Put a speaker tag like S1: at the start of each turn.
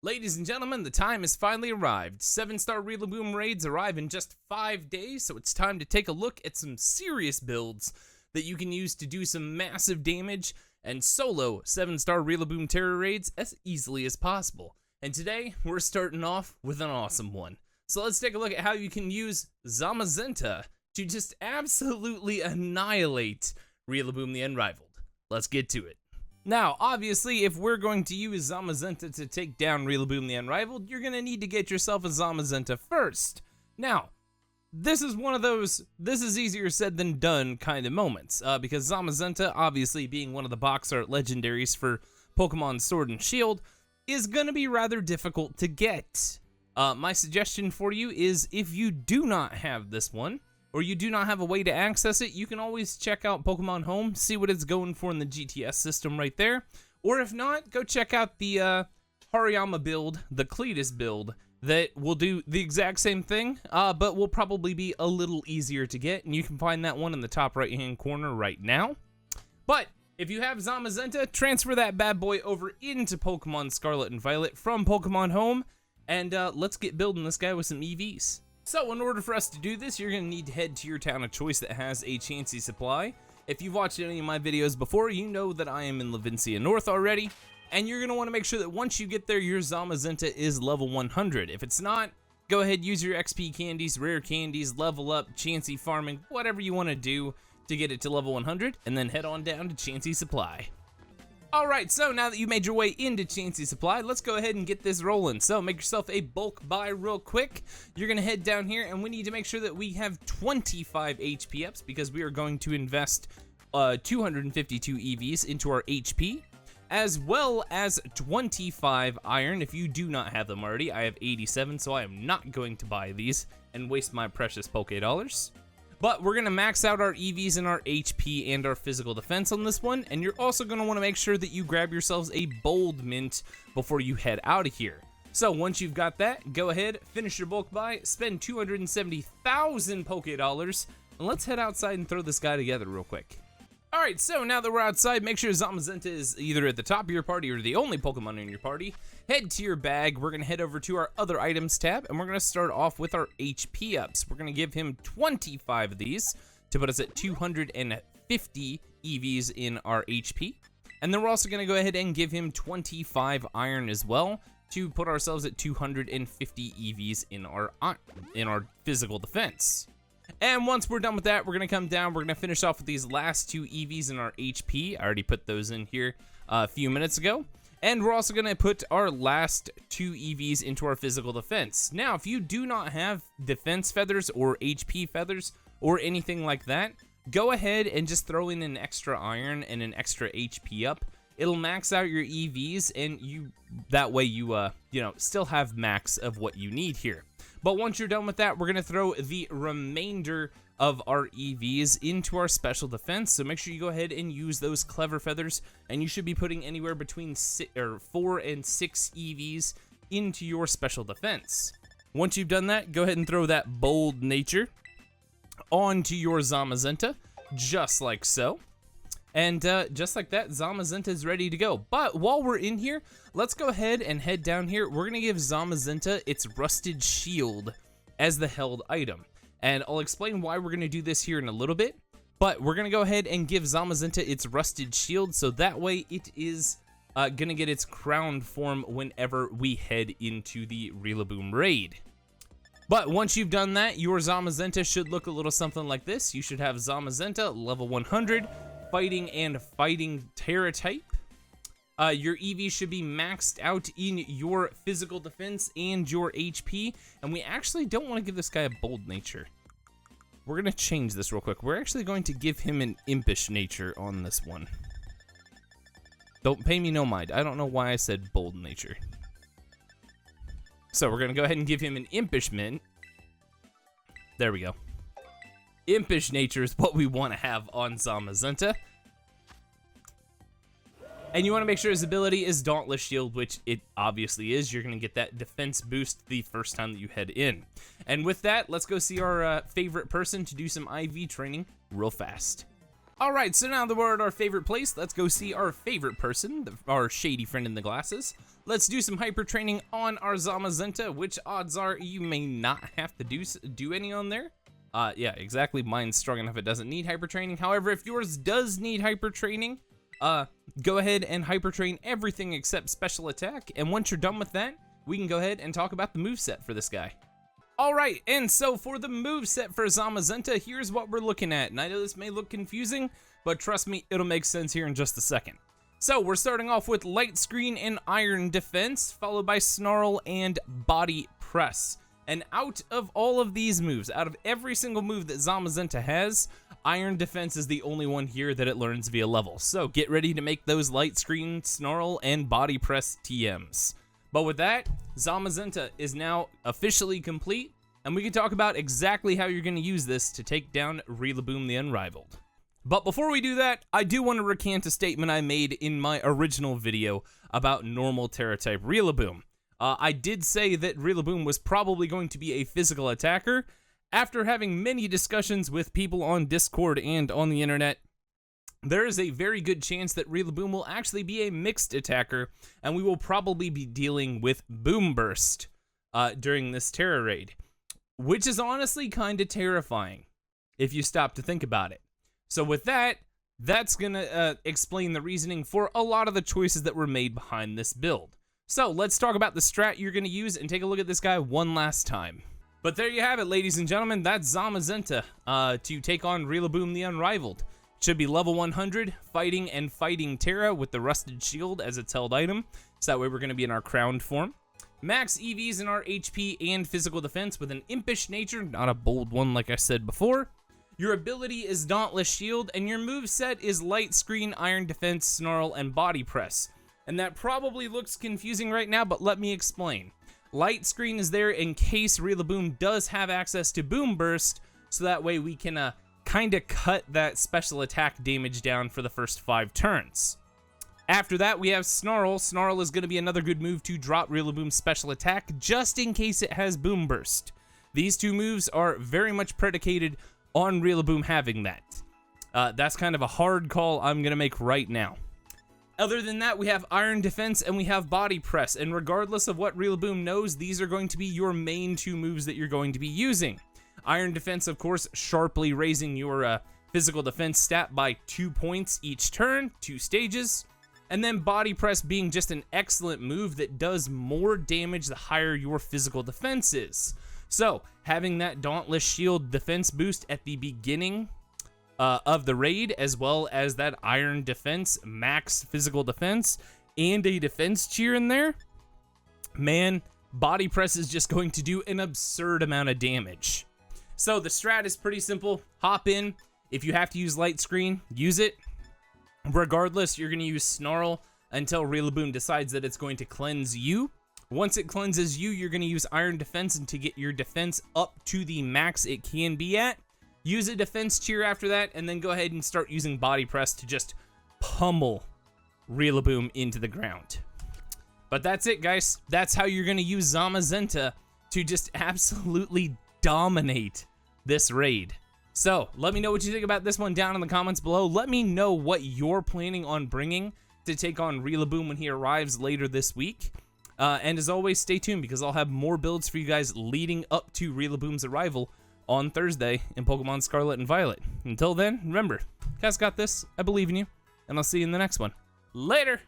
S1: Ladies and gentlemen, the time has finally arrived. 7-star Rillaboom raids arrive in just 5 days, so it's time to take a look at some serious builds that you can use to do some massive damage and solo 7-star Rillaboom Tera raids as easily as possible. And today, we're starting off with an awesome one. So let's take a look at how you can use Zamazenta to just absolutely annihilate Rillaboom the Unrivaled. Let's get to it. Now, obviously, if we're going to use Zamazenta to take down Rillaboom the Unrivaled, you're going to need to get yourself a Zamazenta first. Now, this is one of those, this is easier said than done kind of moments, because Zamazenta, obviously being one of the box art legendaries for Pokemon Sword and Shield, is going to be rather difficult to get. My suggestion for you is if you do not have this one, or you do not have a way to access it, you can always check out Pokemon Home, see what it's going for in the GTS system right there. Or if not, go check out the Hariyama build, the Cletus build, that will do the exact same thing, but will probably be a little easier to get, and you can find that one in the top right-hand corner right now. But if you have Zamazenta, transfer that bad boy over into Pokemon Scarlet and Violet from Pokemon Home, and let's get building this guy with some EVs. So in order for us to do this, you're going to need to head to your town of choice that has a Chansey supply. If you've watched any of my videos before, you know that I am in Levincia North already, and you're going to want to make sure that once you get there, your Zamazenta is level 100. If it's not, go ahead, use your XP candies, rare candies, level up, Chansey farming, whatever you want to do to get it to level 100, and then head on down to Chansey Supply. Alright, so now that you made your way into Chansey Supply, let's go ahead and get this rolling. So make yourself a bulk buy real quick. You're going to head down here, and we need to make sure that we have 25 HP ups, because we are going to invest 252 EVs into our HP, as well as 25 iron if you do not have them already. I have 87, so I am not going to buy these and waste my precious Poke Dollars. But we're going to max out our EVs and our HP and our physical defense on this one, and you're also going to want to make sure that you grab yourselves a bold mint before you head out of here. So once you've got that, go ahead, finish your bulk buy, spend 270,000 Poke Dollars, and let's head outside and throw this guy together real quick. Alright, so now that we're outside, make sure Zamazenta is either at the top of your party or the only Pokemon in your party. Head to your bag, we're going to head over to our other items tab, and we're going to start off with our HP ups. We're going to give him 25 of these to put us at 250 EVs in our HP. And then we're also going to go ahead and give him 25 iron as well to put ourselves at 250 EVs in our physical defense. And once we're done with that, we're going to come down, we're going to finish off with these last 2 EVs in our HP. I already put those in here a few minutes ago. And we're also going to put our last 2 EVs into our physical defense. Now, if you do not have defense feathers or HP feathers or anything like that, go ahead and just throw in an extra iron and an extra HP up. It'll max out your EVs, and that way you still have max of what you need here. But once you're done with that, we're going to throw the remainder of our EVs into our special defense. So make sure you go ahead and use those clever feathers, and you should be putting anywhere between 4 and 6 EVs into your special defense. Once you've done that, go ahead and throw that bold nature onto your Zamazenta, just like so. And just like that, Zamazenta is ready to go. But while we're in here, let's go ahead and head down here. We're going to give Zamazenta its Rusted Shield as the held item. And I'll explain why we're going to do this here in a little bit. But we're going to go ahead and give Zamazenta its Rusted Shield, so that way it is going to get its crowned form whenever we head into the Rillaboom raid. But once you've done that, your Zamazenta should look a little something like this. You should have Zamazenta level 100. Fighting and fighting Tera type. Your EV should be maxed out in your physical defense and your HP, and we actually don't want to give this guy a bold nature. We're going to change this real quick. We're actually going to give him an impish nature on this one. Don't pay me no mind. I don't know why I said bold nature. So we're going to go ahead and give him an impish mint. There we go. Impish nature is what we want to have on Zamazenta. And you want to make sure his ability is Dauntless Shield, which it obviously is. You're going to get that defense boost the first time that you head in. And with that, let's go see our favorite person to do some IV training real fast. Alright, so now that we're at our favorite place, let's go see our favorite person, our shady friend in the glasses. Let's do some hyper training on our Zamazenta, which odds are you may not have to do any on there. Yeah, exactly, mine's strong enough it doesn't need hyper training. However, if yours does need hyper training, go ahead and hyper train everything except special attack, and once you're done with that, we can go ahead and talk about the moveset for this guy. Alright, and so for the moveset for Zamazenta, here's what we're looking at. And I know this may look confusing, but trust me, it'll make sense here in just a second. So we're starting off with Light Screen and Iron Defense, followed by Snarl and Body Press. And out of all of these moves, out of every single move that Zamazenta has, Iron Defense is the only one here that it learns via level. So get ready to make those Light Screen, Snarl, and Body Press TMs. But with that, Zamazenta is now officially complete, and we can talk about exactly how you're going to use this to take down RILLABOOM the Unrivaled. But before we do that, I do want to recant a statement I made in my original video about normal Tera type RILLABOOM. I did say that RILLABOOM was probably going to be a physical attacker. After having many discussions with people on Discord and on the internet, there is a very good chance that RILLABOOM will actually be a mixed attacker, and we will probably be dealing with Boom Burst during this Tera raid, which is honestly kind of terrifying if you stop to think about it. So with that, that's gonna explain the reasoning for a lot of the choices that were made behind this build. So let's talk about the strat you're gonna use and take a look at this guy one last time. But there you have it, ladies and gentlemen, that's Zamazenta to take on RILLABOOM the Unrivaled. Should be level 100, fighting Tera with the Rusted Shield as its held item, so that way we're going to be in our crowned form. Max EVs in our HP and physical defense with an impish nature, not a bold one like I said before. Your ability is Dauntless Shield, and your moveset is Light Screen, Iron Defense, Snarl, and Body Press. And that probably looks confusing right now, but let me explain. Light Screen is there in case RILLABOOM does have access to Boom Burst, so that way we can kind of cut that special attack damage down for the first 5 turns. After that, we have Snarl. Snarl is going to be another good move to drop RILLABOOM's special attack, just in case it has Boom Burst. These two moves are very much predicated on RILLABOOM having that. That's kind of a hard call I'm going to make right now. Other than that, we have Iron Defense and we have Body Press, and regardless of what RILLABOOM knows, these are going to be your main 2 moves that you're going to be using. Iron Defense, of course, sharply raising your physical defense stat by 2 points each turn, 2 stages. And then Body Press being just an excellent move that does more damage the higher your physical defense is. So, having that Dauntless Shield defense boost at the beginning of the raid, as well as that Iron Defense max physical defense, and a defense cheer in there, man, Body Press is just going to do an absurd amount of damage. So the strat is pretty simple. Hop in. If you have to use Light Screen, use it. Regardless, you're going to use Snarl until RILLABOOM decides that it's going to cleanse you. Once it cleanses you, you're going to use Iron Defense, and to get your defense up to the max it can be at, use a defense cheer after that, and then go ahead and start using Body Press to just pummel RILLABOOM into the ground. But that's it, guys. That's how you're going to use Zamazenta to just absolutely dominate this raid. So let me know what you think about this one down in the comments below. Let me know what you're planning on bringing to take on RILLABOOM when he arrives later this week. And as always, stay tuned because I'll have more builds for you guys leading up to RILLABOOM's arrival on Thursday in Pokemon Scarlet and Violet. Until then, remember, guys got this. I believe in you, and I'll see you in the next one. Later!